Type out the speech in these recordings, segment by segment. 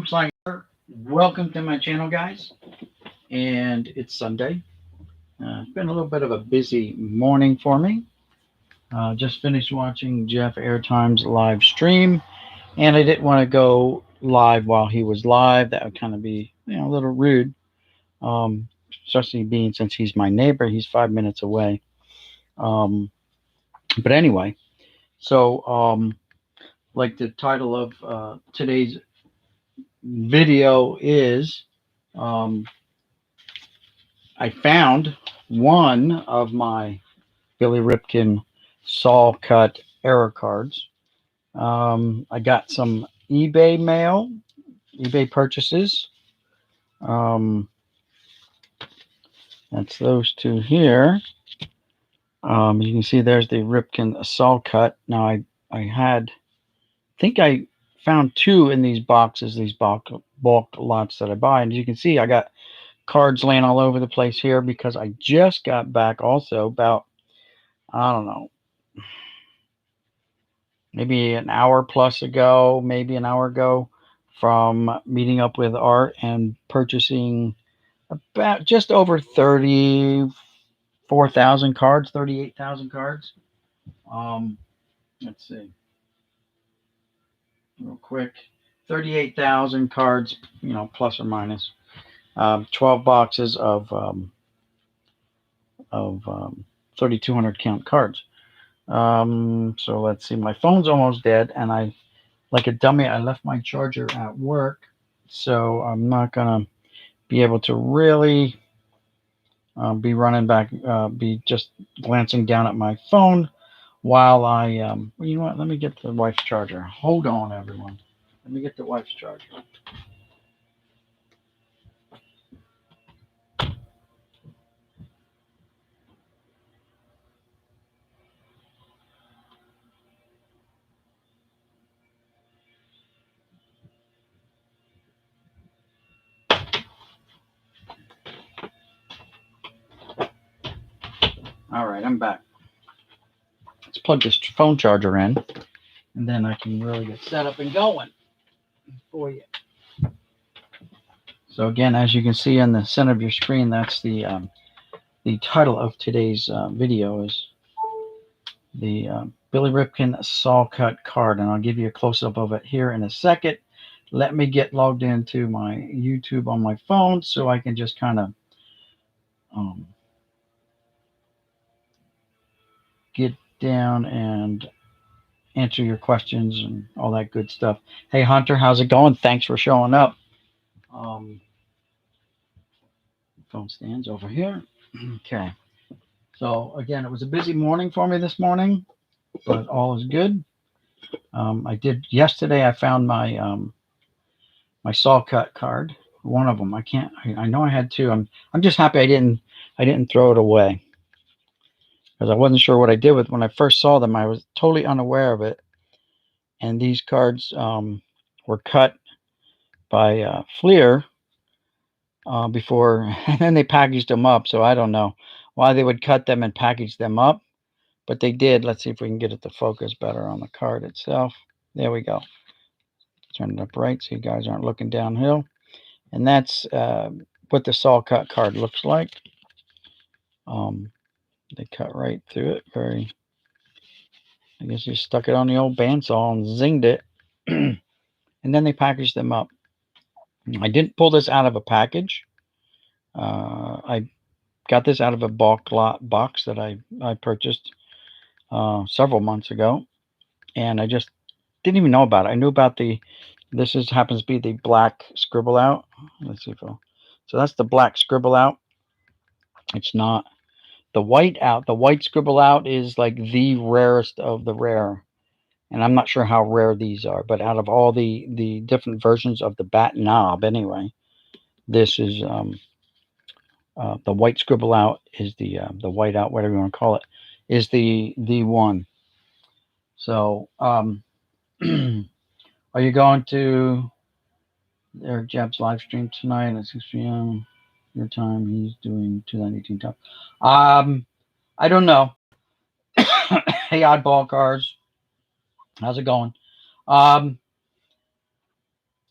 Oops, welcome to my channel, guys. And it's Sunday. It's been a little bit of a busy morning for me. Just finished watching Jeff Airtime's live stream, and I didn't want to go live while he was live. That would kind of be, a little rude, um, especially being since he's my neighbor. He's 5 minutes away. But anyway, so like the title of today's video is. Um, I found one of my Billy Ripken Saw Cut error cards. I got some eBay mail, eBay purchases. Um, that's those two here. You can see there's the Ripken Saw Cut. Now I think I found two in these boxes, these bulk lots that I buy. And as you can see, I got cards laying all over the place here because I just got back also about, I don't know, maybe an hour plus ago, maybe an hour ago, from meeting up with Art and purchasing about just over 34,000 cards, 38,000 cards. Let's see, real quick, 38,000 cards, plus or minus. 12 boxes of 3,200 count cards. So let's see, my phone's almost dead, and like a dummy, I left my charger at work, so I'm not gonna be able to really be running back, be just glancing down at my phone while I, well, you know what, let me get the wife's charger. Hold on, everyone. Let me get the wife's charger. All right, I'm back. Let's plug this phone charger in, and then I can really get set up and going for you. So again, as you can see in the center of your screen, that's the title of today's video is the Billy Ripken Saw Cut Card, and I'll give you a close-up of it here in a second. Let me get logged into my YouTube on my phone so I can just kind of get down and answer your questions and all that good stuff. Hey Hunter, how's it going? Thanks for showing up. Phone stands over here. Okay. So again, it was a busy morning for me this morning, but all is good. I did yesterday. I found my my Saw Cut card. One of them. I know I had two. I'm just happy I didn't throw it away because I wasn't sure what I did with when I first saw them. I was totally unaware of it. And these cards were cut by Fleer before, and then they packaged them up. So I don't know why they would cut them and package them up, but they did. Let's see if we can get it to focus better on the card itself. There we go. Turn it up right so you guys aren't looking downhill. And that's what the Saw Cut card looks like. They cut right through it. I guess you stuck it on the old bandsaw and zinged it. And then they packaged them up. I didn't pull this out of a package. I got this out of a bulk lot box that I purchased several months ago. And I just didn't even know about it. I knew about this happens to be the black scribble out. Let's see if so that's the black scribble out. It's not the white out. The white scribble out is like the rarest of the rare. And I'm not sure how rare these are, but out of all the different versions of the bat knob anyway, this is the white scribble out is the white out, whatever you want to call it, is the one. So are you going to Eric Jab's live stream tonight at 6 p.m. your time? He's doing 2018 top. I don't know. Hey, oddball cars, how's it going?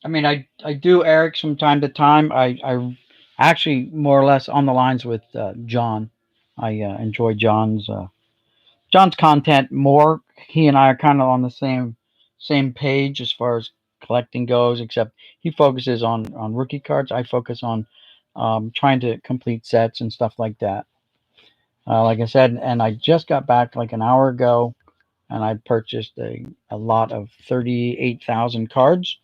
I mean, I do Eric's from time to time. I actually more or less on the lines with John. I enjoy John's content more. He and I are kind of on the same page as far as collecting goes, except he focuses on rookie cards. I focus on trying to complete sets and stuff like that. Like I said, and I just got back like an hour ago, and I purchased a lot of 38,000 cards.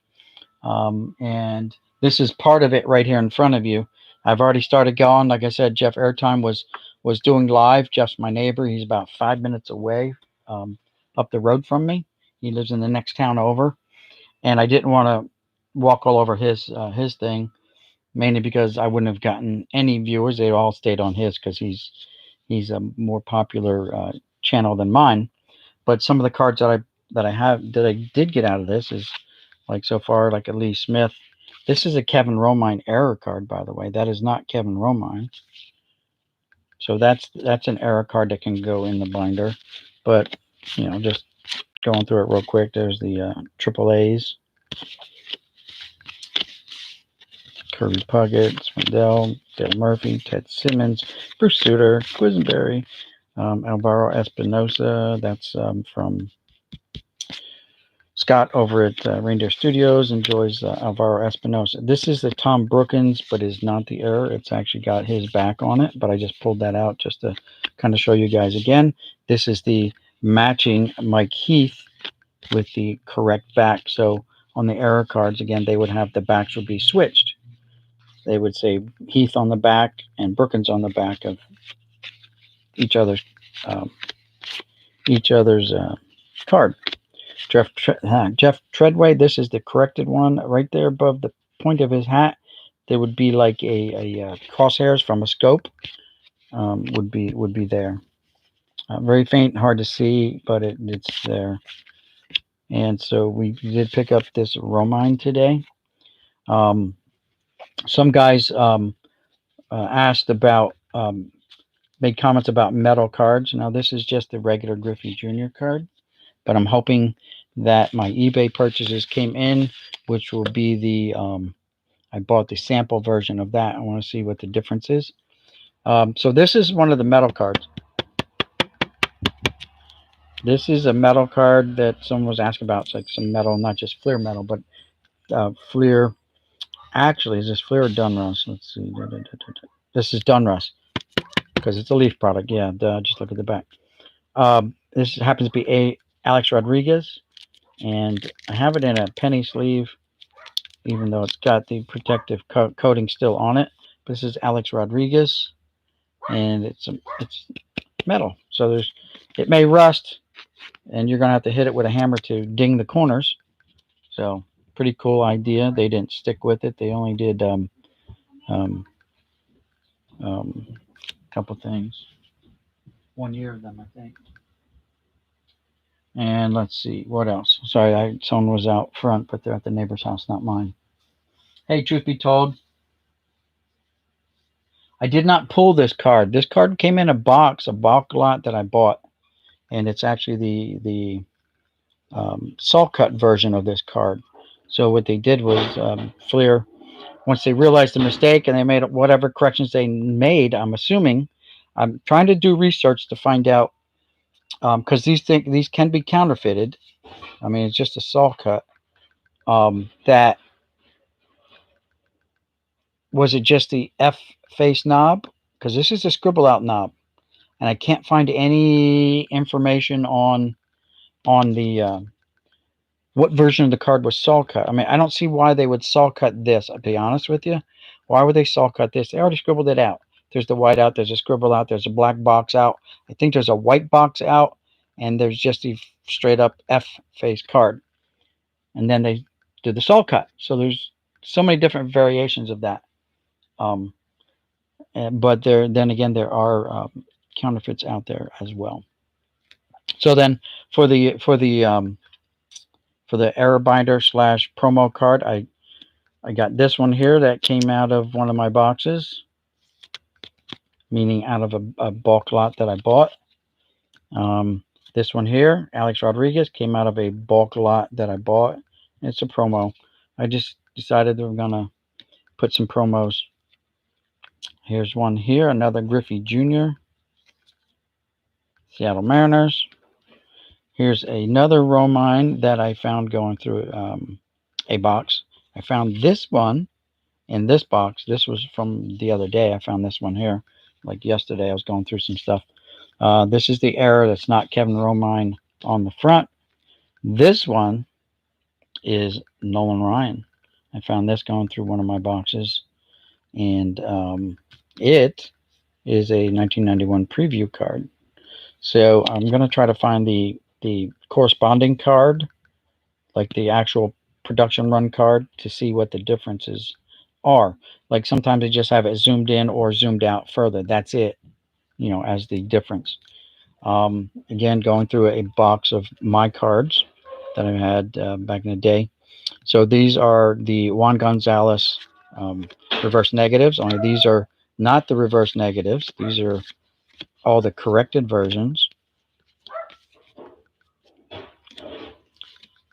And this is part of it right here in front of you. I've already started going. Like I said, Jeff Airtime was doing live. Jeff's my neighbor. He's about 5 minutes away, um, up the road from me. He lives in the next town over, and I didn't want to walk all over his thing, mainly because I wouldn't have gotten any viewers. They all stayed on his because he's a more popular channel than mine. But some of the cards that I did get out of this is like so far, like a Lee Smith. This is a Kevin Romine error card, by the way. That is not Kevin Romine. So that's an error card that can go in the binder. But just going through it real quick. There's the triple A's: Kirby Puckett, Swindell, Dale Murphy, Ted Simmons, Bruce Sutter, Quisenberry, Alvaro Espinosa. That's from Scott over at Reindeer Studios. Enjoys Alvaro Espinosa. This is the Tom Brookins, but is not the error. It's actually got his back on it, but I just pulled that out just to kind of show you guys again. This is the matching Mike Heath with the correct back. So on the error cards, again, they would have the backs would be switched. They would say Heath on the back and Brookins on the back of each other's um, card. Jeff Treadway. This is the corrected one right there above the point of his hat. There would be like a crosshairs from a scope. Would be there. Very faint, hard to see, but it's there. And so we did pick up this Romine today. Some guys asked about, made comments about metal cards. Now this is just the regular Griffey Jr. card, but I'm hoping that my eBay purchases came in, which will be I bought the sample version of that. I want to see what the difference is. So this is one of the metal cards. This is a metal card that someone was asking about. It's like some metal, not just Fleer metal, but Fleer. Actually, is this Fleer or Dunruss? Let's see. This is Dunruss because it's a Leaf product. Yeah, just look at the back. This happens to be Alex Rodriguez, and I have it in a penny sleeve, even though it's got the protective coating still on it. This is Alex Rodriguez, and it's metal, so it may rust, and you're gonna have to hit it with a hammer to ding the corners. So pretty cool idea. They didn't stick with it. They only did a couple things. 1 year of them, I think. And let's see what else. Sorry, someone was out front, but they're at the neighbor's house, not mine. Hey, truth be told, I did not pull this card. This card came in a bulk lot that I bought, and it's actually the Saw Cut version of this card. So what they did was Fleer, once they realized the mistake and they made whatever corrections they made, I'm assuming, I'm trying to do research to find out, because these can be counterfeited. I mean, it's just a Saw Cut. That was it just the F face knob? Because this is a scribble out knob, and I can't find any information on the what version of the card was saw cut. I mean, I don't see why they would saw cut this. I'll be honest with you. Why would they saw cut this? They already scribbled it out. There's the white out. There's a scribble out. There's a black box out. I think there's a white box out, and there's just the straight up F face card. And then they did the saw cut. So there's so many different variations of that. But then again, there are counterfeits out there as well. So then for the error binder / promo card, I got this one here that came out of one of my boxes, meaning out of a bulk lot that I bought. This one here, Alex Rodriguez, came out of a bulk lot that I bought. It's a promo. I just decided they were gonna put some promos. Here's one here, another Griffey Jr. Seattle Mariners. Here's another Romine that I found going through a box. I found this one in this box. This was from the other day. I found this one here. Like yesterday, I was going through some stuff. This is the error that's not Kevin Romine on the front. This one is Nolan Ryan. I found this going through one of my boxes. And it is a 1991 preview card. So I'm going to try to find the corresponding card, like the actual production run card, to see what the differences are. Like sometimes they just have it zoomed in or zoomed out further. That's it, as the difference. Again, going through a box of my cards that I had back in the day. So these are the Juan Gonzalez reverse negatives, only these are not the reverse negatives. These are all the corrected versions.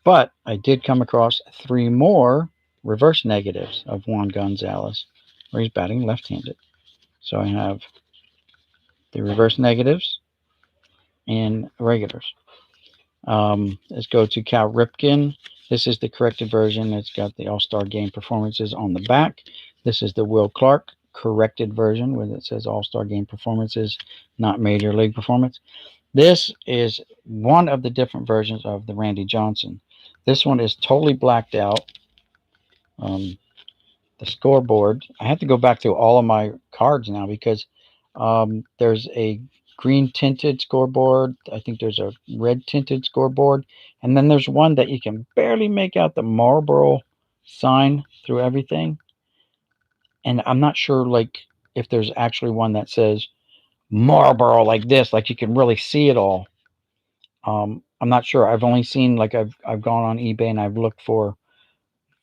But I did come across 3 more reverse negatives of Juan Gonzalez, where he's batting left-handed. So I have the reverse negatives and regulars. Let's go to Cal Ripken. This is the corrected version. It's got the All-Star Game performances on the back. This is the Will Clark corrected version, where it says All-Star Game performances, not Major League performance. This is one of the different versions of the Randy Johnson. This one is totally blacked out. The scoreboard, I have to go back through all of my cards now because there's a green tinted scoreboard. I think there's a red tinted scoreboard. And then there's one that you can barely make out the Marlboro sign through everything. And I'm not sure if there's actually one that says Marlboro like this, like you can really see it all. I'm not sure. I've only seen, I've gone on eBay and I've looked for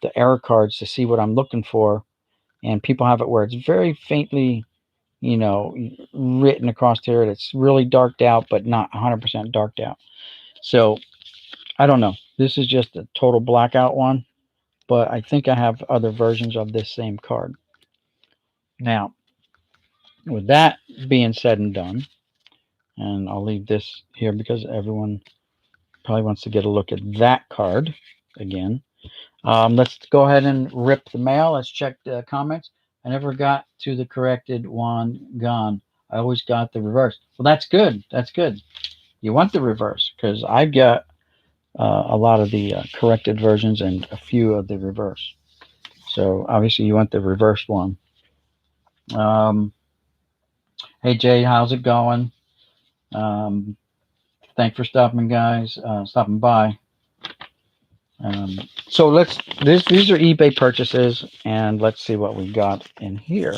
the error cards to see what I'm looking for. And people have it where it's very faintly, written across here. It's really darked out, but not 100% darked out. So I don't know. This is just a total blackout one, but I think I have other versions of this same card. Now, with that being said and done, and I'll leave this here because everyone probably wants to get a look at that card again. Let's go ahead and rip the mail. Let's check the comments. I never got to the corrected one gone. I always got the reverse. Well, that's good. That's good. You want the reverse because I've got a lot of the corrected versions and a few of the reverse. So obviously you want the reverse one. Hey Jay, how's it going? Thanks for stopping, guys. Stopping by. So these are eBay purchases, and let's see what we got in here.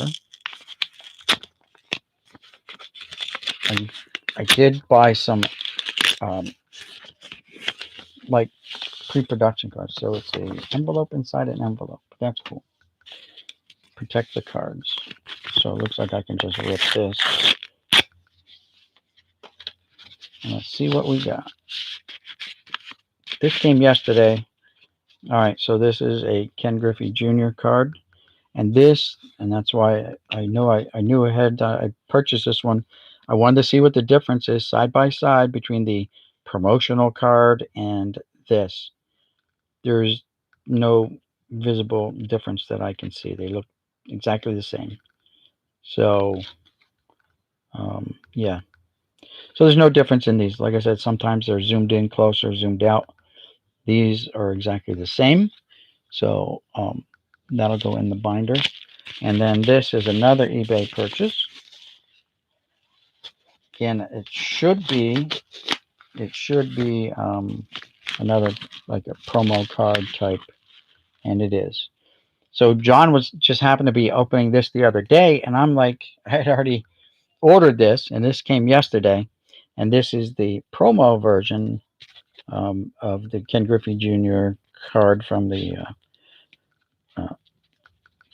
I did buy some like pre-production cards, so it's a envelope inside an envelope. That's cool. Protect the cards. So it looks like I can just rip this. And let's see what we got. This came yesterday. All right, so this is a Ken Griffey Jr. card. And that's why I knew ahead that I purchased this one. I wanted to see what the difference is side by side between the promotional card and this. There's no visible difference that I can see. They look exactly the same. So, yeah. So there's no difference in these. Like I said, sometimes they're zoomed in closer, zoomed out. These are exactly the same. So that'll go in the binder. And then this is another eBay purchase. Again, it should be another like a promo card type, and it is. So John was just happened to be opening this the other day, and I'm like, I had already ordered this, and this came yesterday, and this is the promo version of the Ken Griffey Jr. card from the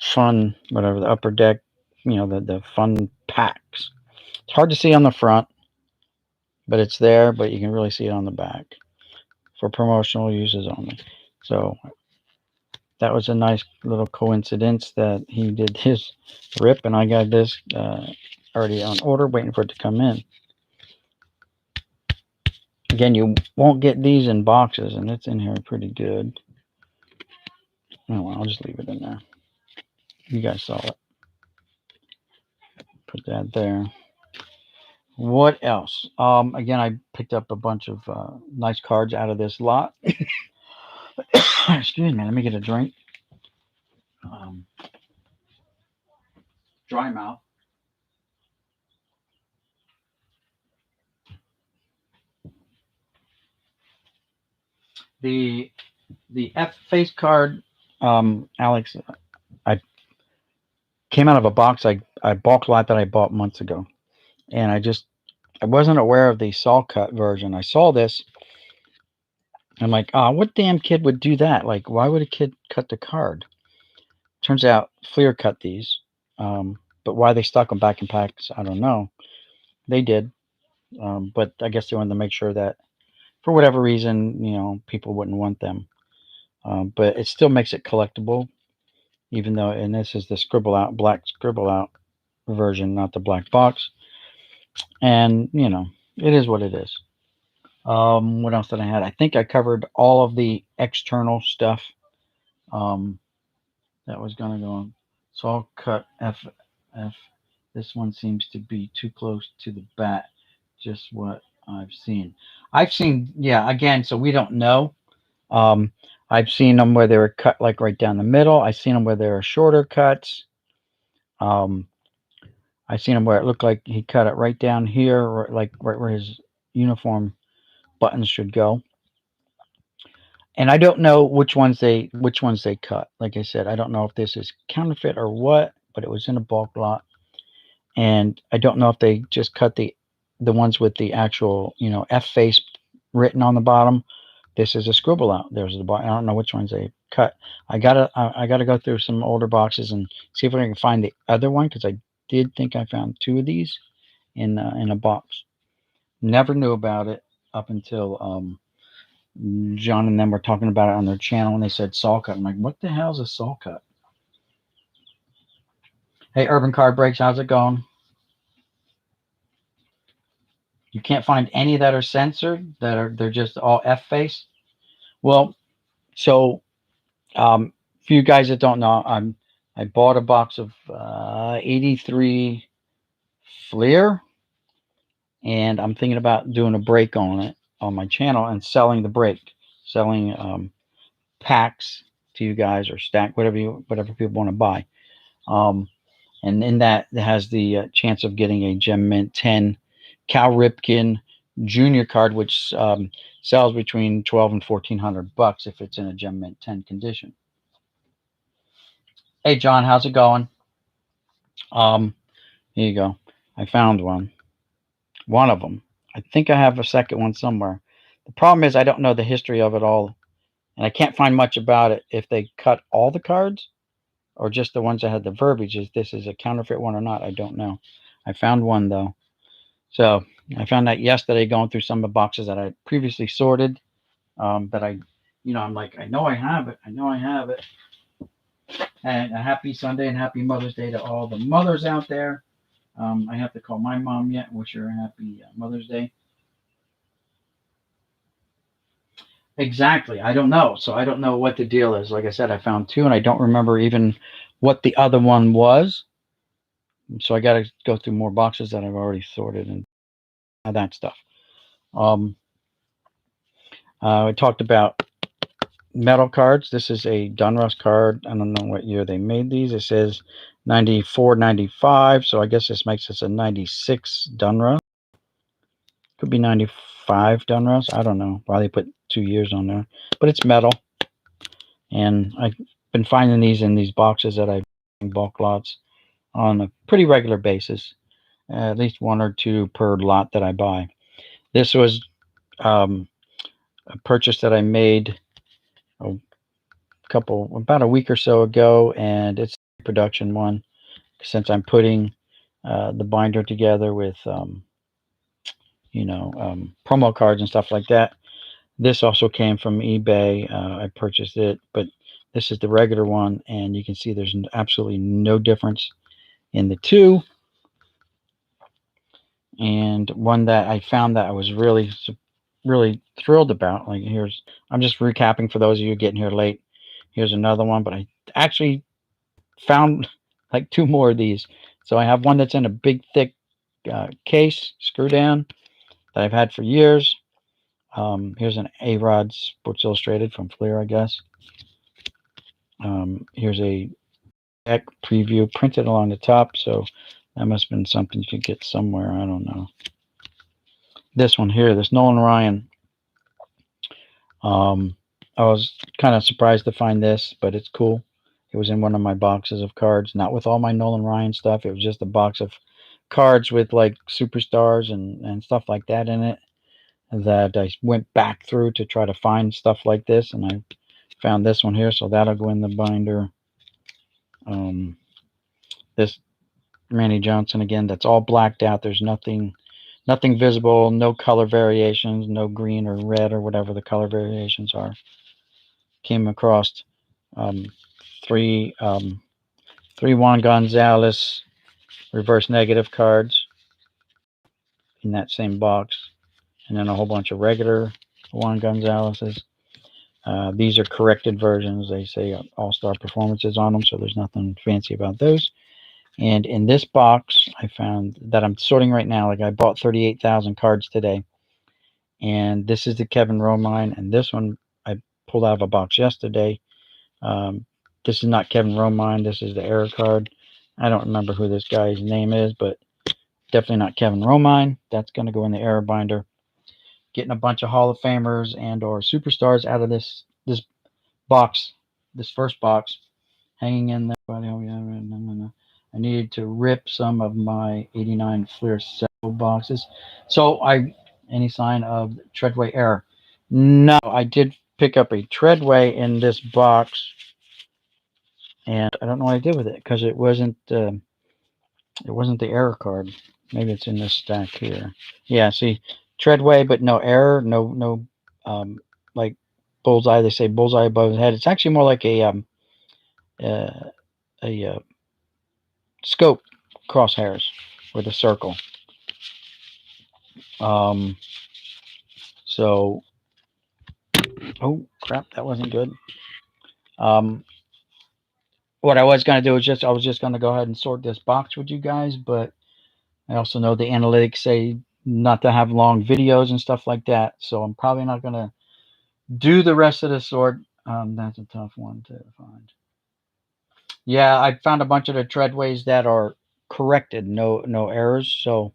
fun, whatever, the upper deck, the fun packs. It's hard to see on the front, but it's there, but you can really see it on the back for promotional uses only. So that was a nice little coincidence that he did his rip and I got this already on order, waiting for it to come in. Again, you won't get these in boxes, and it's in here pretty good. Oh, well, I'll just leave it in there. You guys saw it. Put that there. What else? Again, I picked up a bunch of nice cards out of this lot. Excuse me. Let me get a drink. Dry mouth. The F face card, Alex. I came out of a box. I bulk lot that I bought months ago, and I wasn't aware of the Saw Cut version. I saw this. I'm like, what damn kid would do that? Like, why would a kid cut the card? Turns out Fleer cut these, but why they stuck them back in packs, I don't know. They did, but I guess they wanted to make sure that, for whatever reason, people wouldn't want them. But it still makes it collectible, even though, and this is the black scribble out version, not the black box. And it is what it is. What else did I have? I think I covered all of the external stuff. That was gonna go on. Saw Cut F. This one seems to be too close to the bat. Just what I've seen. Yeah. Again, so we don't know. I've seen them where they were cut like right down the middle. I've seen them where there are shorter cuts. I've seen them where it looked like he cut it right down here, like right where his uniform buttons should go. And I don't know which ones they cut. Like I said, I don't know if this is counterfeit or what, but it was in a bulk lot, and I don't know if they just cut the ones with the actual F face written on the bottom. This is a scribble out. There's the box. I don't know which ones they cut. I gotta go through some older boxes and see if I can find the other one, because I did think I found two of these in a box. Never knew about it up until John and them were talking about it on their channel, and they said Saw Cut. I'm like, what the hell is a Saw Cut? Hey, Urban Card Breaks, how's it going? You can't find any that are censored, they're just all F face. Well, so for you guys that don't know, I bought a box of 83 Fleer, and I'm thinking about doing a break on it on my channel and selling the break, selling packs to you guys, or stack whatever people want to buy. And in that, it has the chance of getting a Gem Mint 10 Cal Ripken Junior card, which sells between $1,200 and $1,400 if it's in a Gem Mint 10 condition. Hey, John, how's it going? Here you go. I found one of them. I think I have a second one somewhere. The problem is I don't know the history of it all, and I can't find much about it, if they cut all the cards or just the ones that had the verbiage. If this is a counterfeit one or not, I don't know. I found one, though. So I found that yesterday, going through some of the boxes that I previously sorted. That I'm like, I know I have it. And a happy Sunday and happy Mother's Day to all the mothers out there. I have to call my mom yet and wish her a happy Mother's Day. Exactly. I don't know. So I don't know what the deal is. Like I said, I found two, and I don't remember even what the other one was. So I got to go through more boxes that I've already sorted and that stuff. I talked about metal cards. This is a Donruss card. I don't know what year they made these. It says 94, 95. So I guess this makes this a 96 Donruss. Could be 95 Donruss. I don't know why they put 2 years on there, but it's metal. And I've been finding these in these boxes that I bulk lots on a pretty regular basis, at least 1 or 2 per lot that I buy. This was a purchase that I made about a week or so ago, and it's a production one, since I'm putting the binder together with promo cards and stuff like that. This also came from eBay. I purchased it, but This is the regular one, and you can see there's absolutely no difference in the two. And one that I found that I was really thrilled about. Like, I'm just recapping for those of you getting here late. Here's another one, but I actually found like two more of these. So I have one that's in a big thick case, screw down, that I've had for years. Here's an A-Rod Sports Illustrated from Fleer, I guess. Here's a deck preview printed along the top, so that must have been something you could get somewhere. I don't know. This one here, this Nolan Ryan. I was kind of surprised to find this, but it's cool. It was in one of my boxes of cards, not with all my Nolan Ryan stuff. It was just a box of cards with like superstars and stuff like that in it, that I went back through to try to find stuff like this, and I found this one here, so that'll go in the binder. This Randy Johnson again, that's all blacked out. There's nothing visible, no color variations, no green or red or whatever the color variations are. Came across three Juan Gonzalez reverse negative cards in that same box, and then a whole bunch of regular Juan Gonzalez's. These are corrected versions. They say all-star performances on them, so there's nothing fancy about those. And in this box, I found that I'm sorting right now. Like, I bought 38,000 cards today, and this is the Kevin Romine, and this one I pulled out of a box yesterday. This is not Kevin Romine. This is the error card. I don't remember who this guy's name is, but definitely not Kevin Romine. That's going to go in the error binder. Getting a bunch of Hall of Famers and or superstars out of this box, this first box, hanging in there. I needed to rip some of my 89 Fleer Cell boxes. So any sign of Treadway error? No, I did pick up a Treadway in this box, and I don't know what I did with it because it wasn't the error card. Maybe it's in this stack here. Yeah, see, Treadway, but no error, no like bullseye. They say bullseye above the head. It's actually more like a scope crosshairs with a circle. So, oh crap, that wasn't good. What I was going to do is I was just going to go ahead and sort this box with you guys, but I also know the analytics say not to have long videos and stuff like that, so I'm probably not going to do the rest of the sort. That's a tough one to find. Yeah, I found a bunch of the treadways that are corrected, no errors. So,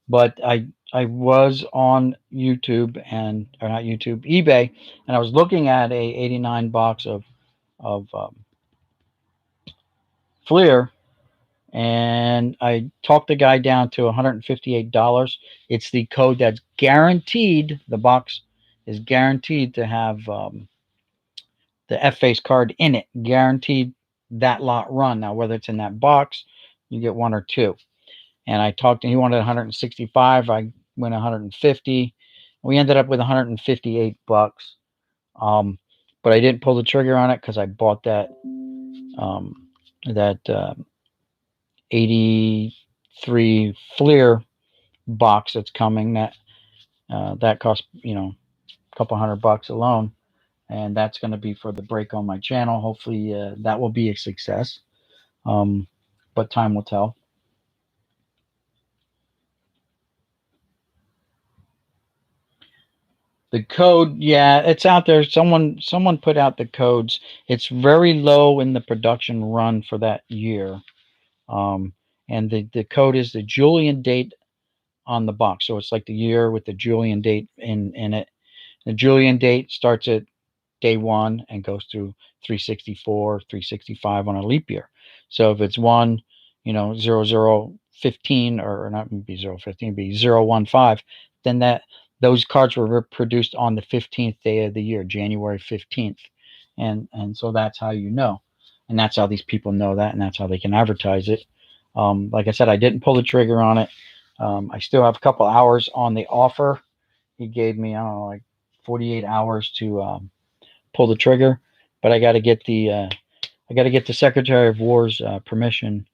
but I was on YouTube or not YouTube, eBay, and I was looking at a 89 box of Fleer, and I talked the guy down to $158. It's the code that's guaranteed. The box is guaranteed to have the F-Face card in it, guaranteed that lot run. Now, whether it's in that box, you get one or two. And I talked to him. He wanted 165. I went 150. We ended up with 158 bucks. But I didn't pull the trigger on it because I bought that 83 Fleer box that's coming. That cost a couple $100 alone, and that's going to be for the break on my channel. Hopefully that will be a success, but time will tell. The code, yeah, it's out there. Someone put out the codes. It's very low in the production run for that year. And the code is the Julian date on the box. So it's like the year with the Julian date in it. The Julian date starts at day 1 and goes through 364, 365 on a leap year. So if it's 0015, or not be 015, be 015, then those cards were produced on the 15th day of the year, January 15th. And so that's how you know. And that's how these people know that, and that's how they can advertise it. Like I said, I didn't pull the trigger on it. I still have a couple hours on the offer. He gave me, I don't know, like 48 hours to pull the trigger. but I got to get the Secretary of War's permission,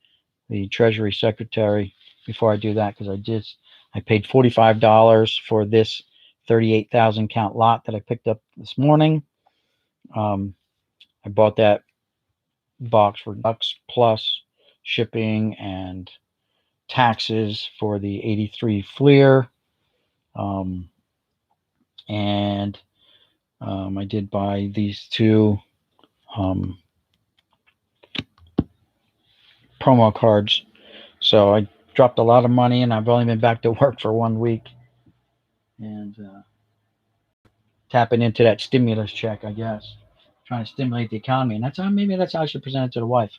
the Treasury Secretary, before I do that, because I paid $45 for this 38,000 count lot that I picked up this morning. I bought that box for bucks plus shipping and taxes for the 83 Fleer. And I did buy these two promo cards. So I dropped a lot of money, and I've only been back to work for 1 week. And tapping into that stimulus check, I guess. Trying to stimulate the economy. And maybe that's how I should present it to the wife.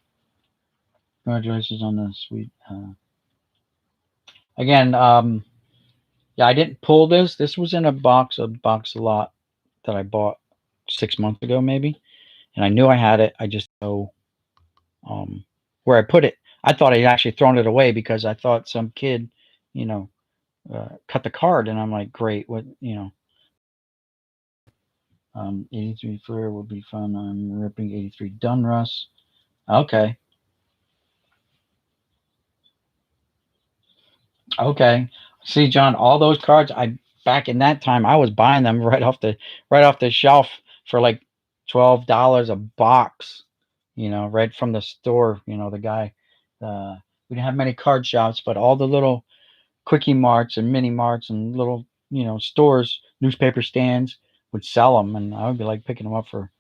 Congratulations on the sweet. Again, yeah, I didn't pull this. This was in a box lot that I bought 6 months ago, maybe. And I knew I had it. I just know where I put it. I thought I'd actually thrown it away because I thought some kid, cut the card. And I'm like, great, what, 83 Flair will be fun. I'm ripping 83 Dunruss. Okay. See, John, all those cards, back in that time, I was buying them right off the shelf for like $12 a box, right from the store. The guy, we didn't have many card shops, but all the little quickie marts and mini marts and little, stores, newspaper stands would sell them, and I would be like picking them up for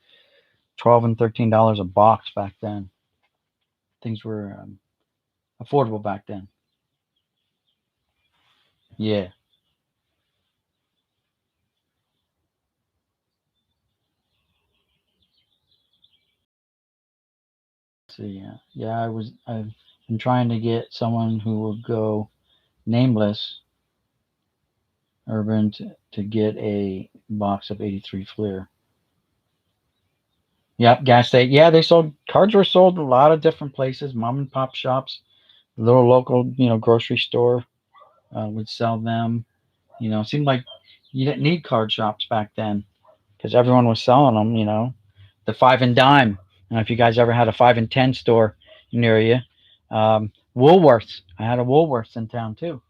$12 and $13 a box back then. Things were affordable back then. Yeah. So yeah, I've been trying to get someone who will go nameless urban to get a box of 83 Fleer. Yep, gas station. Yeah, cards were sold a lot of different places, mom and pop shops, little local, grocery store would sell them. It seemed like you didn't need card shops back then because everyone was selling them. The 5 and dime. I don't know if you guys ever had a 5 and 10 store near you. Woolworths. I had a Woolworths in town too.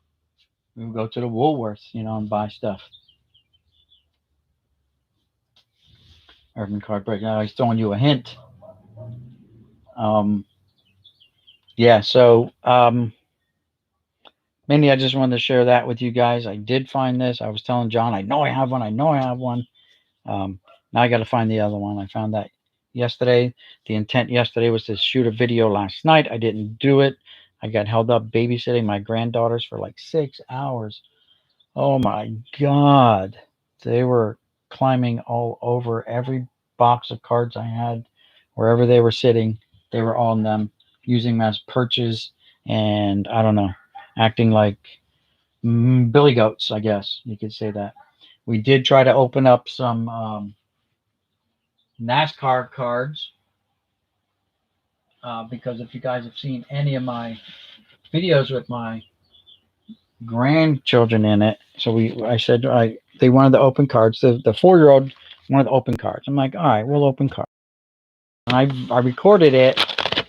We would go to the Woolworths, and buy stuff. Urban Card Break. Now he's throwing you a hint. Yeah, so mainly I just wanted to share that with you guys. I did find this. I was telling John, I know I have one. Now I got to find the other one. I found that yesterday. The intent yesterday was to shoot a video last night. I didn't do it. I got held up babysitting my granddaughters for like 6 hours. Oh my God. They were climbing all over every box of cards I had. Wherever they were sitting, they were on them, using them as perches, and I don't know, acting like billy goats, I guess you could say that. We did try to open up some NASCAR cards because if you guys have seen any of my videos with my grandchildren in it, so I said they wanted to open cards. The 4-year-old wanted to open cards. I'm like, all right, we'll open cards. And I recorded it,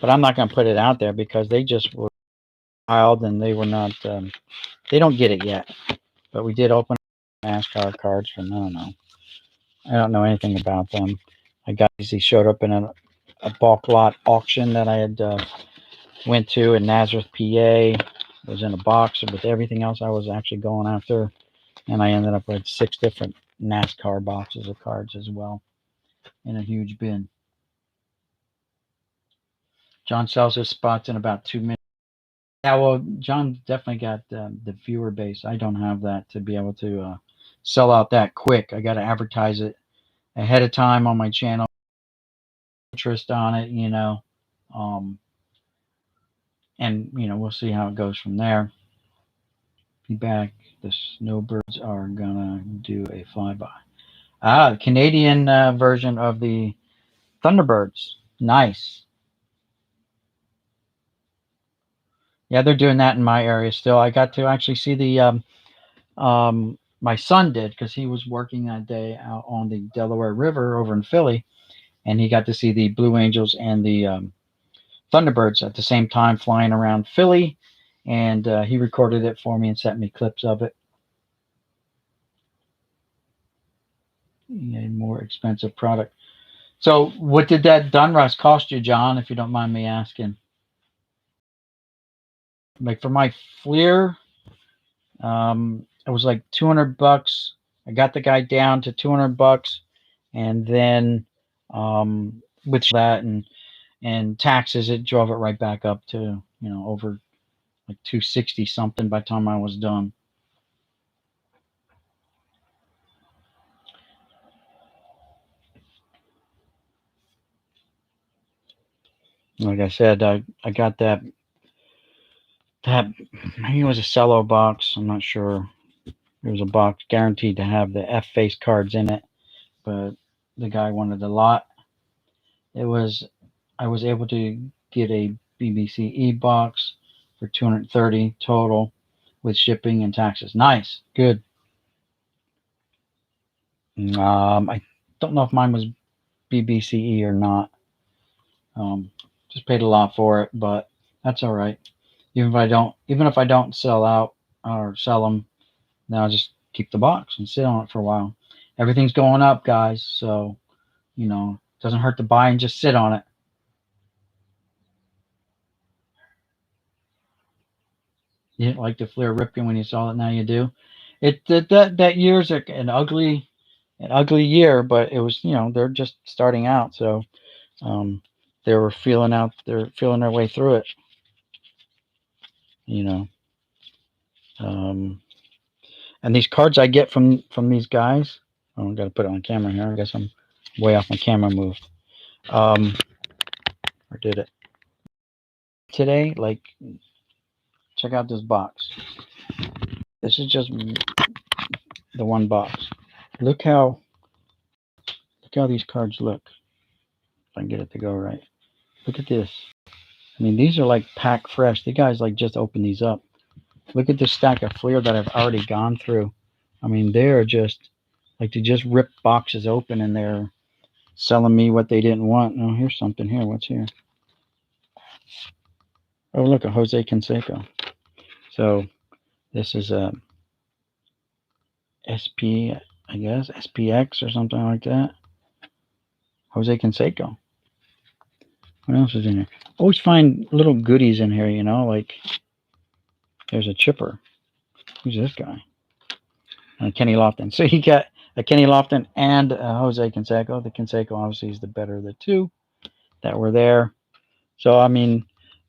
but I'm not going to put it out there because they just were wild and they were not. They don't get it yet. But we did open NASCAR cards from I don't know anything about them. I got these. He showed up in a bulk lot auction that I had went to in Nazareth, PA. It was in a box with everything else I was actually going after, and I ended up with 6 different NASCAR boxes of cards as well in a huge bin. John sells his spots in about 2 minutes. Yeah, well, John definitely got the viewer base. I don't have that to be able to sell out that quick. I got to advertise it ahead of time on my channel. Interest on it, and we'll see how it goes from there. Be back. The snowbirds are gonna do a flyby. The Canadian version of the Thunderbirds. Nice. Yeah, they're doing that in my area still. I got to actually see the my son did because he was working that day out on the Delaware River over in Philly, and he got to see the Blue Angels and the Thunderbirds at the same time flying around Philly, and he recorded it for me and sent me clips of it. A more expensive product. So, what did that Donruss cost you, John? If you don't mind me asking. Like for my Fleer, it was like $200. I got the guy down to $200, and then with that and taxes, it drove it right back up to over like 260 something by the time I was done. Like I said, I got that maybe it was a cello box. I'm not sure. It was a box guaranteed to have the F face cards in it, but the guy wanted a lot. It was I was able to get a BBCE box for 230 total with shipping and taxes. Nice, good. I don't know if mine was BBCE or not. Just paid a lot for it, but that's all right. Even if I don't sell out or sell them, then I'll just keep the box and sit on it for a while. Everything's going up, guys, so it doesn't hurt to buy and just sit on it. You didn't like the Fleer Ripken when you saw it. Now you do. That year's an ugly year, but it was they're just starting out, so um, they're feeling their way through it. You know, um, and these cards I get from these guys. Oh, I got to put it on camera here. I guess I'm way off my camera move. Or did it today? Like, check out this box. This is just the one box. Look how these cards look. If I can get it to go right. Look at this. I mean, these are like pack fresh. The guys like just open these up. Look at this stack of Fleer that I've already gone through. I mean, they're just like they just rip boxes open and they're selling me what they didn't want. Oh, here's something here. What's here? Oh, look, a Jose Canseco. So this is a SP, I guess, SPX or something like that. Jose Canseco. What else is in here? Always find little goodies in here, like there's a chipper. Who's this guy? Kenny Lofton. So he got a Kenny Lofton and a Jose Canseco. The Canseco obviously is the better of the two that were there. So, I mean,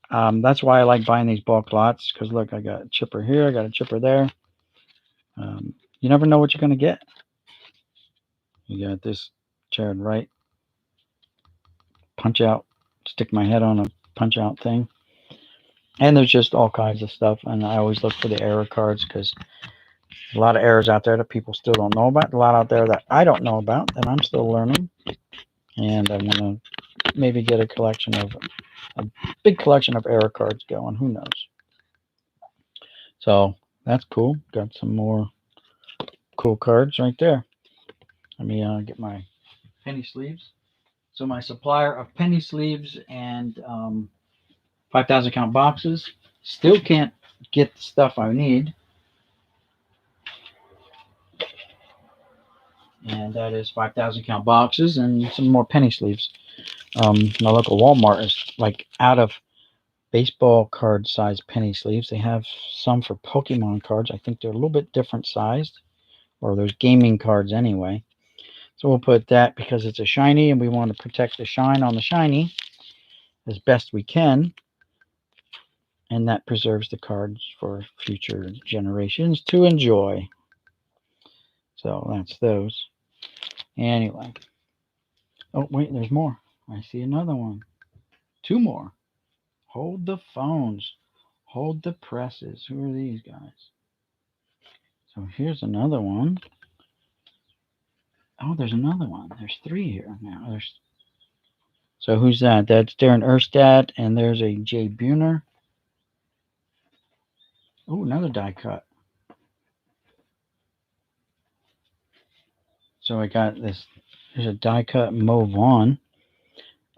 that's why I like buying these bulk lots because, look, I got a chipper here. I got a chipper there. You never know what you're going to get. You got this Jared Wright punch out, stick my head on a punch out thing. And there's just all kinds of stuff. And I always look for the error cards because a lot of errors out there that people still don't know about. A lot out there that I don't know about that I'm still learning. And I want to maybe get a big collection of error cards going. Who knows? So that's cool. Got some more cool cards right there. Let me get my penny sleeves. So my supplier of penny sleeves and 5,000 count boxes still can't get the stuff I need. And that is 5,000 count boxes and some more penny sleeves. My local Walmart is like out of baseball card size penny sleeves. They have some for Pokemon cards. I think they're a little bit different sized, or there's gaming cards anyway. So we'll put that because it's a shiny and we want to protect the shine on the shiny as best we can. And that preserves the cards for future generations to enjoy. So that's those. Anyway. Oh, wait, there's more. I see another one. Two more. Hold the phones. Hold the presses. Who are these guys? So here's another one. Oh, there's another one. There's three here now. So who's that? That's Darren Erstad, and there's a Jay Buhner. Oh, another die cut. So I got this. There's a die cut Mo Vaughn.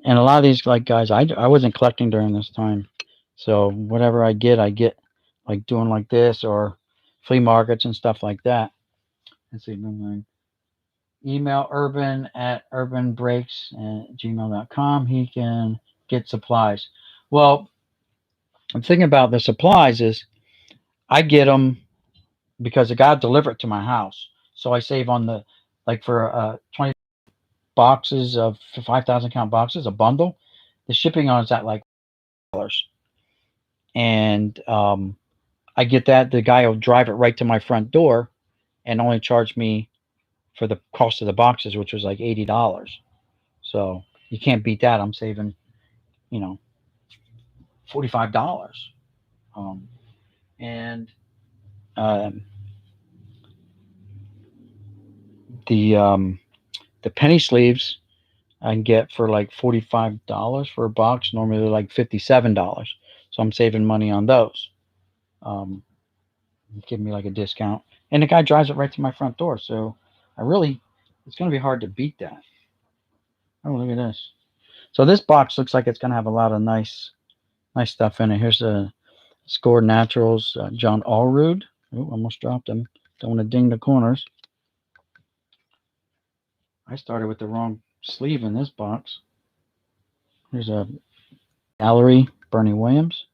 And a lot of these like guys, I wasn't collecting during this time, so whatever I get like doing like this or flea markets and stuff like that. Let's see, email urban at urbanbreaks@gmail.com. He can get supplies. Well, the thing about the supplies is I get them because the guy deliver it to my house, so I save on the like for 20 boxes of 5,000 count boxes, a bundle. The shipping on it's at like $dollars. And I get that the guy will drive it right to my front door and only charge me for the cost of the boxes, which was like $80. So you can't beat that. I'm saving, you know, $45. And um, the um, the penny sleeves I can get for like $45 for a box. Normally they're like $57. So I'm saving money on those. Um, Giving me like a discount. And the guy drives it right to my front door. So it's going to be hard to beat that. Oh, look at this. So this box looks like it's going to have a lot of nice stuff in it. Here's a Score Naturals John Allrood. Oh, almost dropped him. Don't want to ding the corners. I started with the wrong sleeve in this box. Here's a Gallery Bernie Williams.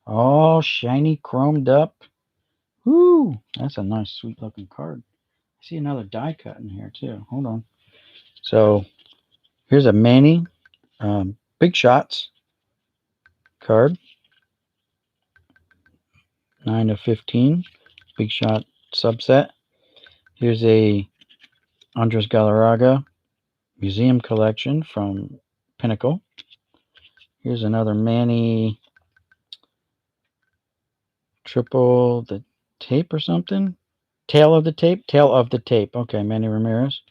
Oh, shiny, chromed up. Woo! That's a nice, sweet looking card. I see another die cut in here too. Hold on. So here's a Manny Big Shots card. 9 of 15. Big Shot subset. Here's a Andres Galarraga Museum Collection from Pinnacle. Here's another Manny Triple the Tape or something. Tail of the Tape? Tail of the Tape. Okay, Manny Ramirez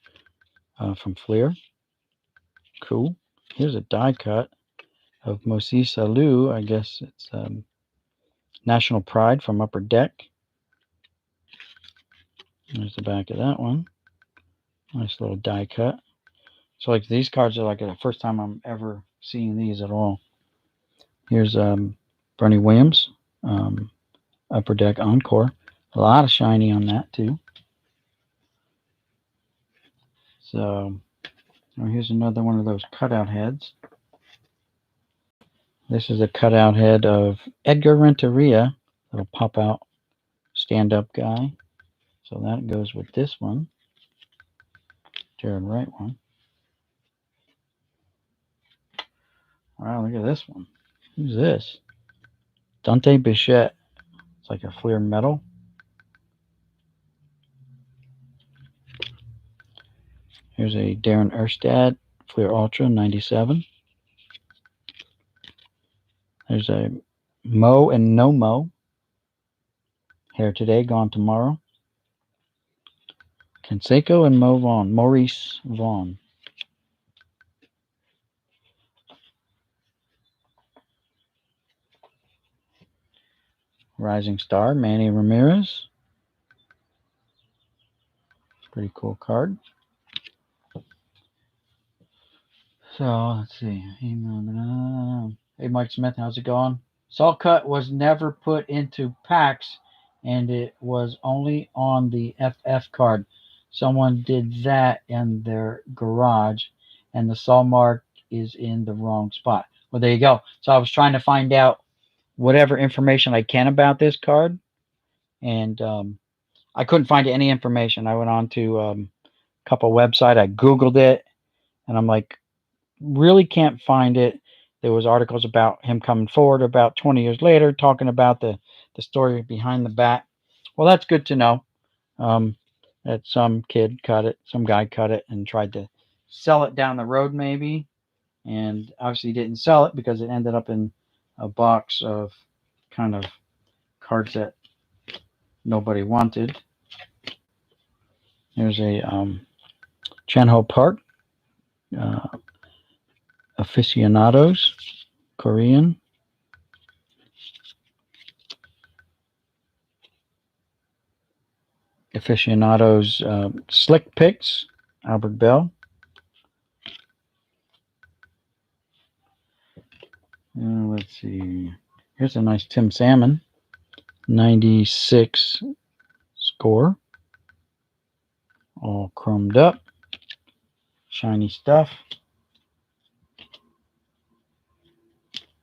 from Fleer. Cool. Here's a die cut of Moses Alou. I guess it's National Pride from Upper Deck. There's the back of that one. Nice little die cut. So like these cards are like the first time I'm ever seeing these at all. Here's Bernie Williams, Upper Deck Encore. A lot of shiny on that too. So here's another one of those cutout heads. This is a cutout head of Edgar Renteria. Little pop out stand-up guy. So that goes with this one. Jared Wright one. Wow, look at this one. Who's this? Dante Bichette. It's like a Fleer metal. Here's a Darren Erstad Fleer Ultra 97. There's a Mo and No Mo. Hair today, gone tomorrow. Canseco and Maurice Vaughn. Rising Star, Manny Ramirez. Pretty cool card. So let's see. Hey Mike Smith, how's it going? Saw Cut was never put into packs, and it was only on the FF card. Someone did that in their garage, and the saw mark is in the wrong spot. Well, there you go. So I was trying to find out whatever information I can about this card, and I couldn't find any information. I went on to a couple websites. I Googled it, and I'm like, really can't find it. There was articles about him coming forward about 20 years later, talking about the story behind the bat. Well, that's good to know. That some kid cut it, some guy cut it, and tried to sell it down the road, maybe, and obviously didn't sell it because it ended up in a box of kind of cards that nobody wanted. There's a Chan-Ho Park Aficionados, Korean. Aficionados Slick Picks, Albert Bell. Let's see. Here's a nice Tim Salmon. 96 score. All chromed up. Shiny stuff.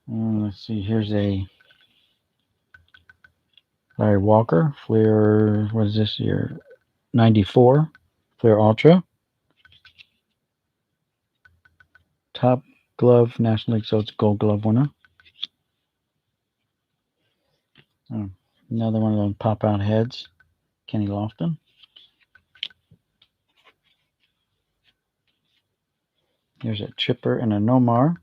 Let's see. Here's a Larry Walker. Flair, what is this year? 94. Flair Ultra. Top glove, National League, so it's Gold Glove winner. Oh, another one of those pop-out heads. Kenny Lofton. Here's a Chipper and a Nomar.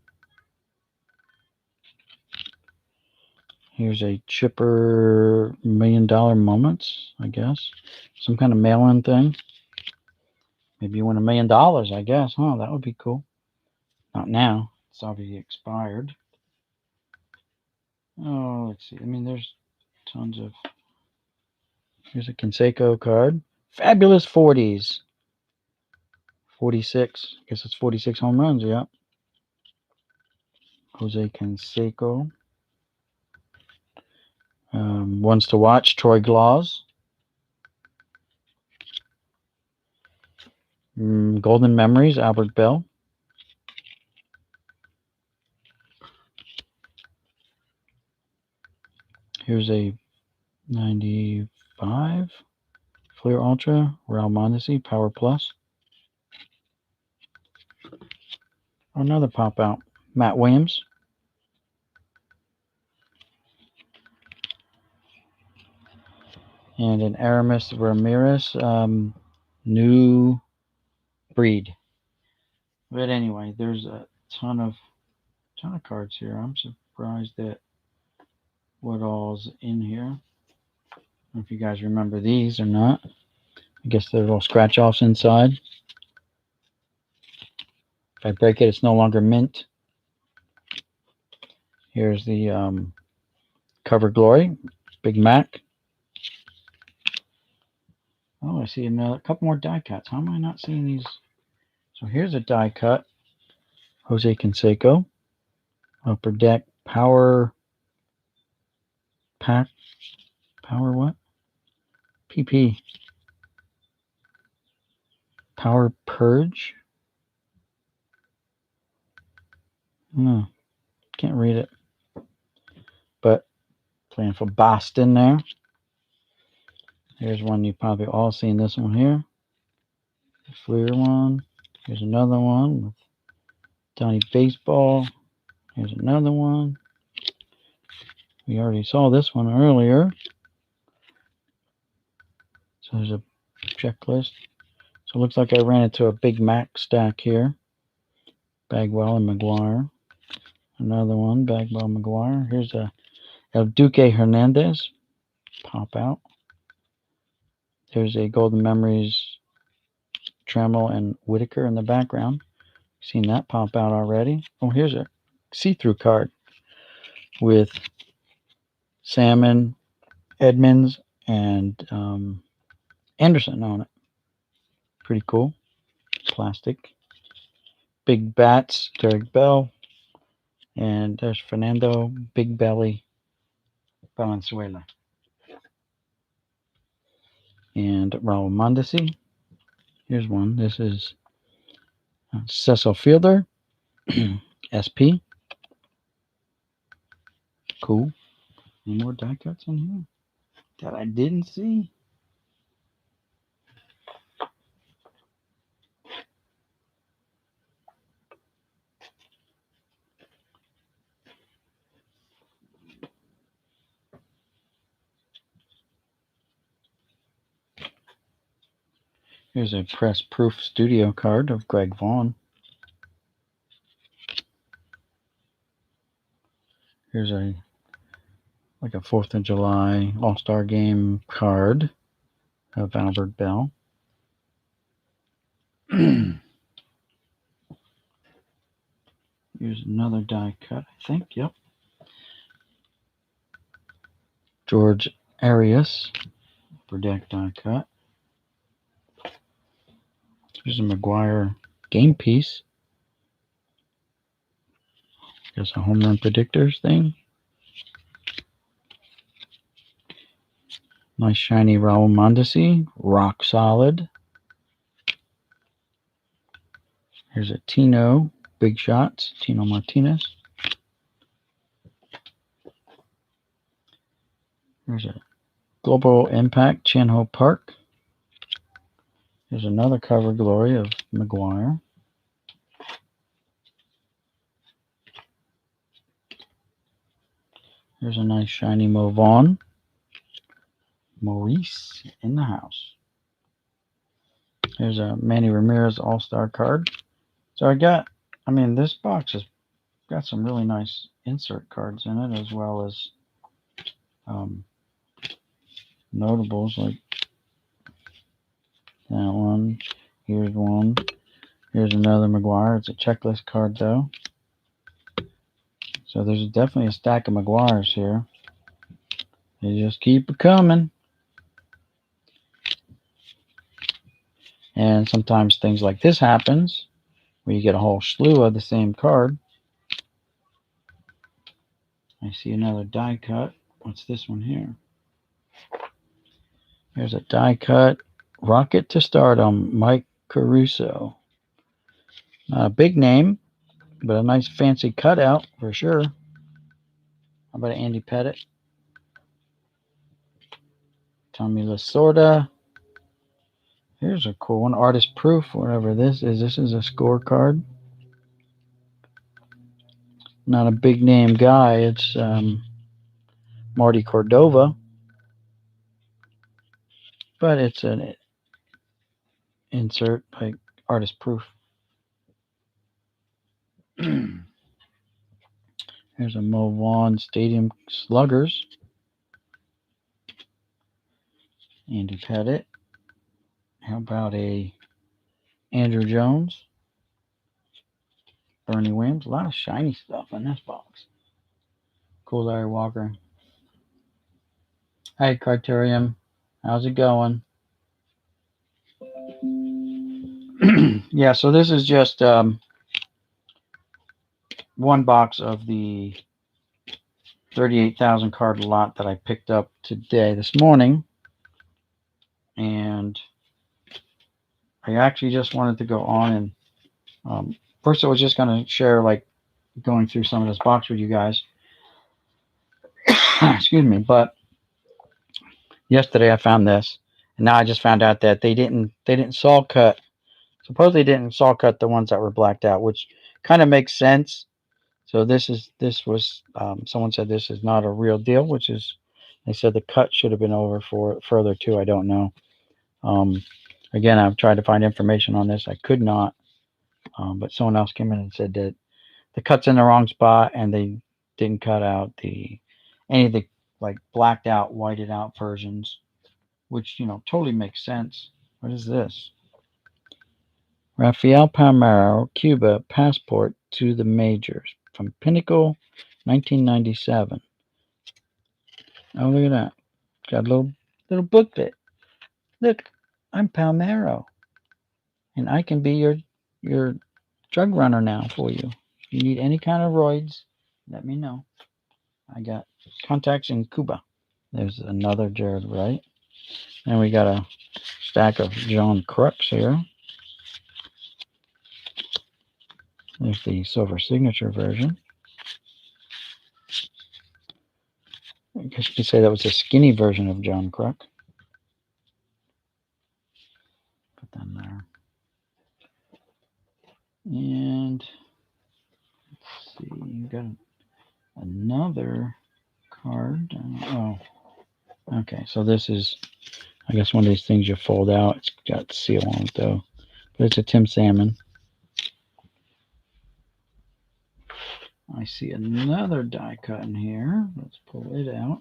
Here's a Chipper $1 Million Moments, I guess. Some kind of mail-in thing. Maybe you win $1 million, I guess. Huh, that would be cool. Not now. It's already expired. Oh, let's see. I mean, there's tons of... Here's a Canseco card. Fabulous 40s. 46. I guess it's 46 home runs, yeah. Jose Canseco. Ones to watch, Troy Glaus. Golden Memories, Albert Bell. Here's a 95 Flair Ultra, Raul Mondesi, Power Plus. Another pop out, Matt Williams. And an Aramis Ramirez, new breed. But anyway, there's a ton of cards here. I'm surprised at what all's in here. I don't know if you guys remember these or not. I guess they're little scratch offs inside. If I break it, it's no longer mint. Here's the Cover Glory, Big Mac. Oh, I see a couple more die cuts. How am I not seeing these? So here's a die cut. Jose Canseco. Upper Deck Power Pack. Power what? PP. Power Purge. No, can't read it. But playing for Boston there. Here's one you've probably all seen. This one here. The Fleer one. Here's another one with Donnie Baseball. Here's another one. We already saw this one earlier. So there's a checklist. So it looks like I ran into a Big Mac stack here. Bagwell and McGuire. Another one, Bagwell, McGuire. Here's a El Duque Hernandez. Pop out. There's a Golden Memories Trammell and Whitaker in the background. Seen that pop out already. Oh, here's a see-through card with Salmon, Edmonds, and Anderson on it. Pretty cool. Plastic. Big Bats, Derek Bell. And there's Fernando Big Belly Valenzuela. And Raul Mondesi. Here's one. This is Cecil Fielder. SP. Cool. Any more die cuts in here that I didn't see? Here's a press proof studio card of Greg Vaughn. Here's a 4th of July All-Star Game card of Albert Bell. Here's another die cut, I think. Yep. George Arias, Upper Deck die cut. Here's a McGuire game piece. Just a home run predictors thing. Nice shiny Raul Mondesi. Rock solid. Here's a Tino. Big shots. Tino Martinez. Here's a Global Impact. Chin-Ho Park. Here's another cover glory of McGuire. Here's a nice shiny Mo Vaughn. Maurice in the house. Here's a Manny Ramirez All-Star card. So this box has got some really nice insert cards in it, as well as notables like that one. Here's one. Here's another McGuire. It's a checklist card, though. So there's definitely a stack of McGuires here. They just keep it coming. And sometimes things like this happens, where you get a whole slew of the same card. I see another die cut. What's this one here? Here's a die cut. Rocket to Stardom, Mike Caruso. Not a big name, but a nice fancy cutout for sure. How about Andy Pettit? Tommy Lasorda. Here's a cool one. Artist Proof, whatever this is. This is a scorecard. Not a big name guy. It's Marty Cordova. But it's an insert like Artist Proof. Here's a Mo Vaughn Stadium Sluggers. Andy Pettit. How about a Andrew Jones? Bernie Williams. A lot of shiny stuff in this box. Cool Larry Walker. Hey, Criterium. How's it going? Yeah, so this is just one box of the 38,000 card lot that I picked up this morning. And I actually just wanted to go on and first I was just going to share going through some of this box with you guys. Excuse me, but yesterday I found this, and now I just found out that they didn't saw cut. Supposedly didn't saw cut the ones that were blacked out, which kind of makes sense. So this was someone said this is not a real deal, which is, they said the cut should have been over for further too. I don't know. Again, I've tried to find information on this. I could not, but someone else came in and said that the cut's in the wrong spot and they didn't cut out any of the blacked out, whited out versions, which totally makes sense. What is this? Rafael Palmeiro, Cuba, passport to the majors from Pinnacle, 1997. Oh, look at that! Got a little booklet. Look, I'm Palmeiro, and I can be your drug runner now for you. If you need any kind of roids, let me know. I got contacts in Cuba. There's another Jared Wright. And we got a stack of John Crooks here. There's the silver signature version. I guess you could say that was a skinny version of John Crook. Put that in there. And let's see, you got another card. Oh, okay. So this is, I guess, one of these things you fold out. It's got seal on it though, but it's a Tim Salmon. I see another die cut in here. Let's pull it out.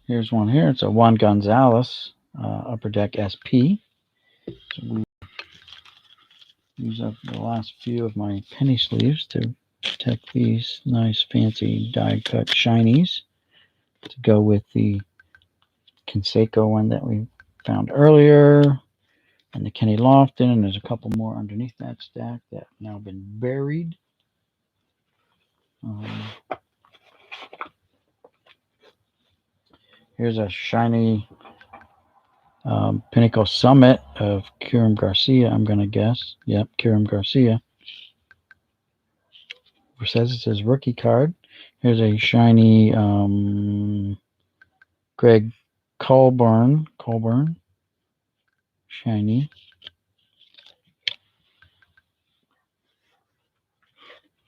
Here's one here. It's a Juan Gonzalez Upper Deck SP. So we use up the last few of my penny sleeves to protect these nice fancy die cut shinies to go with the Canseco one that we found earlier and the Kenny Lofton, and there's a couple more underneath that stack that have now been buried. Here's a shiny Pinnacle Summit of Kiram Garcia, I'm going to guess. Yep, Kiram Garcia. It says rookie card. Here's a shiny Greg Colburn. Shiny.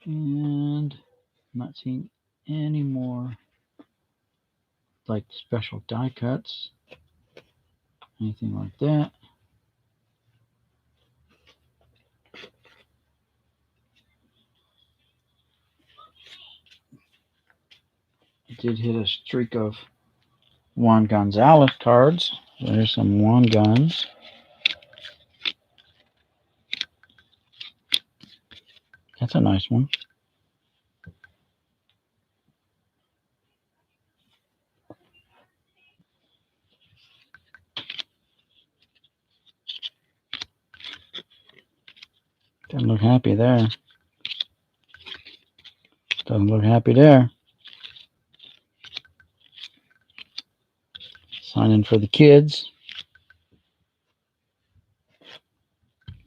And I'm not seeing any more like special die cuts. Anything like that. I did hit a streak of Juan Gonzalez cards. There's some Juan Guns. That's a nice one. Doesn't look happy there. Doesn't look happy there. Signing for the kids.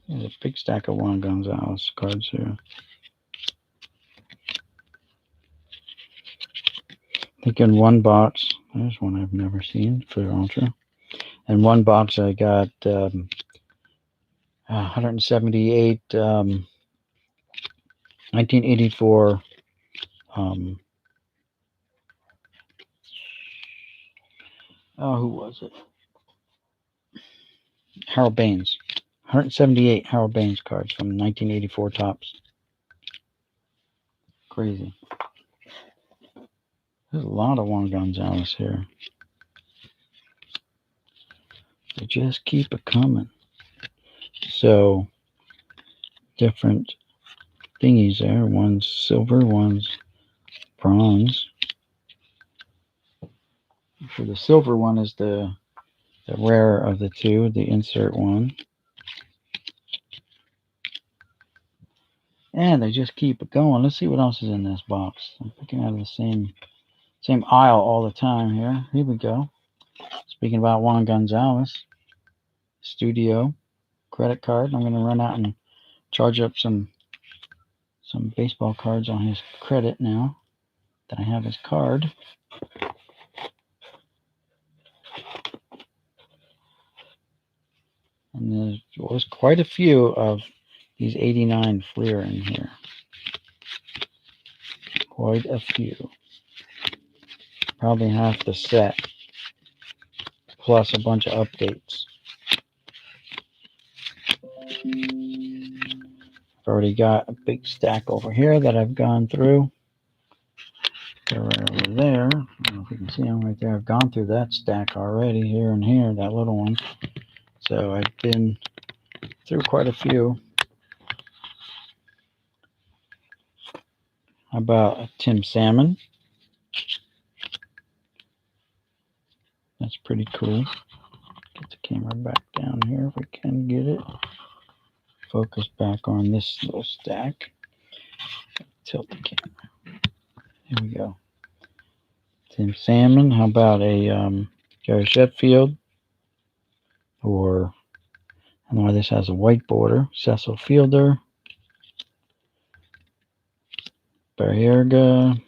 There's a big stack of Juan Gonzalez cards here. I think in one box, there's one I've never seen for Ultra. In one box, I got 178 1984 who was it? Harold Baines. 178 Harold Baines cards from 1984 Topps. Crazy. There's a lot of Juan Gonzalez here. They just keep it coming. So, different thingies there. One's silver, one's bronze. For the silver one is the rare of the two, the insert one. And they just keep it going. Let's see what else is in this box. I'm picking out of the same aisle all the time here. Here we go. Speaking about Juan Gonzalez, studio credit card. I'm going to run out and charge up some baseball cards on his credit now that I have his card. And there was quite a few of these 89 Fleer in here. Quite a few. Probably half the set. Plus a bunch of updates. I've already got a big stack over here that I've gone through. They're right over there. I don't know if you can see them right there. I've gone through that stack already, here and here, that little one. So I've been through quite a few. How about Tim Salmon? That's pretty cool. Get the camera back down here if we can get it. Focus back on this little stack. Tilt the camera. Here we go. Tim Salmon. How about a Gary Sheffield? Or, I don't know why this has a white border. Cecil Fielder. Barrierga.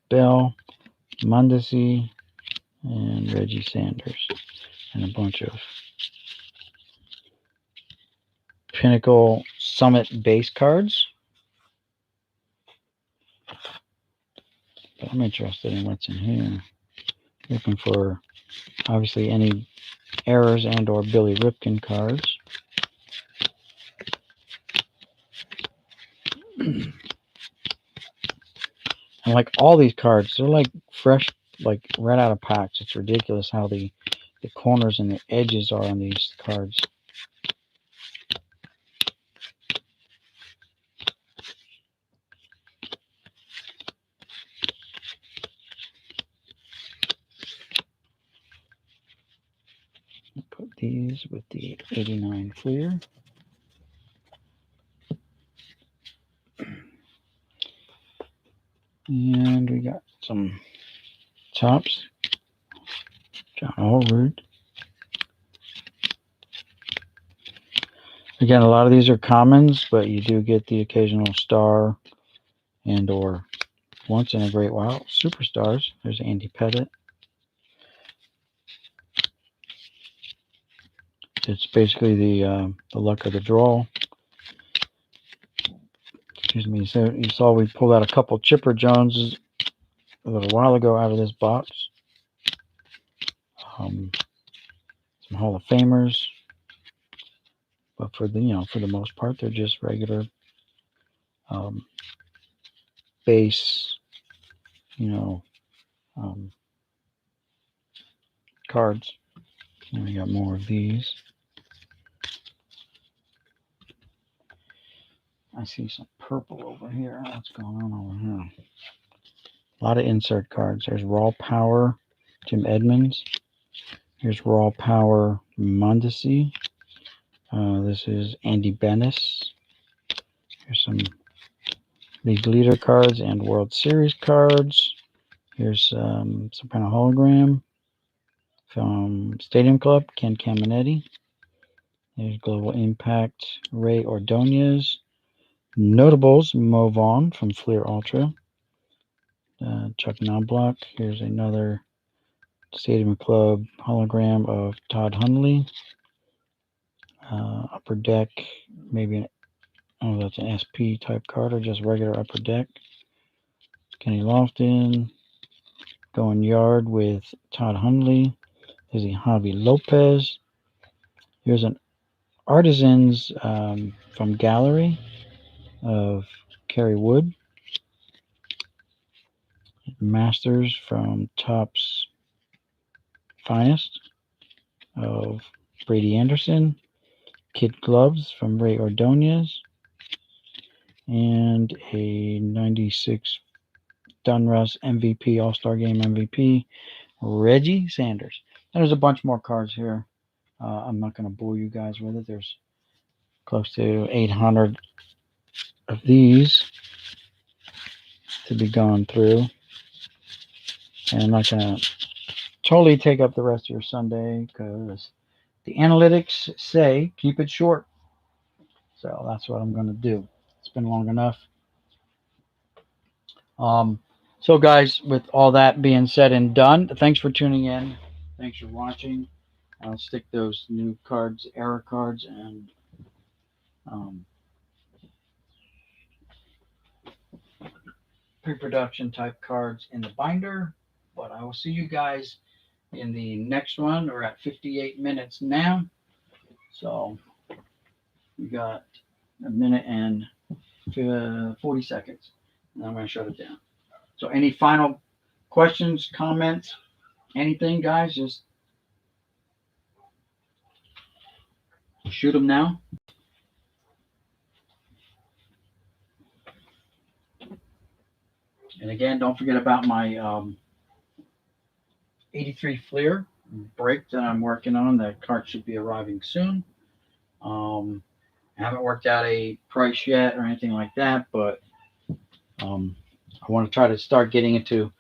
Bell. Mondesi. And Reggie Sanders. And a bunch of Pinnacle Summit base cards. But I'm interested in what's in here. Looking for, obviously, any errors and or Billy Ripken cards. And like all these cards, they're like fresh, like right out of packs. It's ridiculous how the corners and the edges are on these cards. Put these with the 89 Fleer. And we got some tops. John Allroot. Again, a lot of these are commons, but you do get the occasional star and or once in a great while superstars. There's Andy Pettit. It's basically the luck of the draw. Excuse me. So you saw we pulled out a couple Chipper Joneses a little while ago out of this box. Some Hall of Famers, but for the most part, they're just regular base, cards. And we got more of these. I see some purple over here. What's going on over here? A lot of insert cards. There's Raw Power, Jim Edmonds. Here's Raw Power, Mondesi. This is Andy Bennis. Here's some League Leader cards and World Series cards. Here's some kind of hologram from Stadium Club, Ken Caminetti. There's Global Impact, Ray Ordonez. Notables, Mo Vaughn from Fleer Ultra. Chuck Knobloch. Here's another Stadium Club hologram of Todd Hundley. Upper Deck, maybe that's an SP type card or just regular Upper Deck. Kenny Lofton. Going yard with Todd Hundley. There's a Javi Lopez. Here's an Artisans from Gallery of Kerry Wood. Masters from Topps Finest of Brady Anderson. Kid Gloves from Ray Ordonez. And a 96 Donruss MVP, All-Star Game MVP, Reggie Sanders. And there's a bunch more cards here. I'm not going to bore you guys with it. There's close to 800 of these to be gone through. And I'm not going to totally take up the rest of your Sunday because the analytics say keep it short. So that's what I'm going to do. It's been long enough. So guys, with all that being said and done, thanks for tuning in. Thanks for watching. I'll stick those new cards, error cards, and pre-production type cards in the binder. But I will see you guys in the next one. We're at 58 minutes now. So we got a minute and 40 seconds. And I'm going to shut it down. So any final questions, comments, anything, guys? Just shoot them now. And again, don't forget about my 83 Fleer break that I'm working on. That cart should be arriving soon. I haven't worked out a price yet or anything like that, but I want to try to start getting into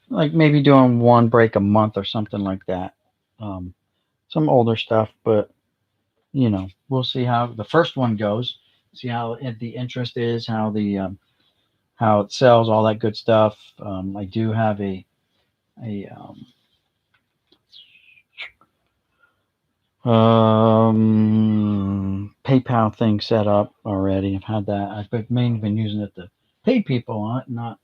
like maybe doing one break a month or something like that. Some older stuff, but we'll see how the first one goes. See how the interest is, how it sells, all that good stuff. I do have a PayPal thing set up already. I've had that. I've mainly been using it to pay people on it, not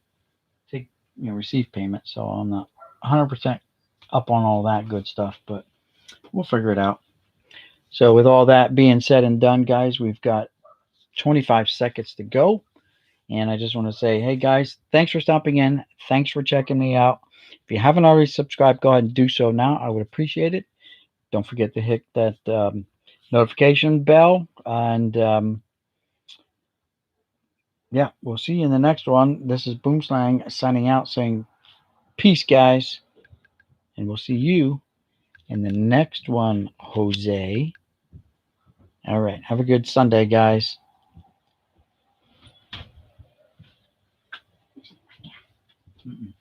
take receive payment. So I'm not 100% up on all that good stuff, but we'll figure it out. So with all that being said and done, guys, we've got 25 seconds to go. And I just want to say, hey, guys, thanks for stopping in. Thanks for checking me out. If you haven't already subscribed, go ahead and do so now. I would appreciate it. Don't forget to hit that notification bell. And, yeah, we'll see you in the next one. This is Boomslang signing out saying peace, guys. And we'll see you in the next one, Jose. All right. Have a good Sunday, guys. Mm-mm.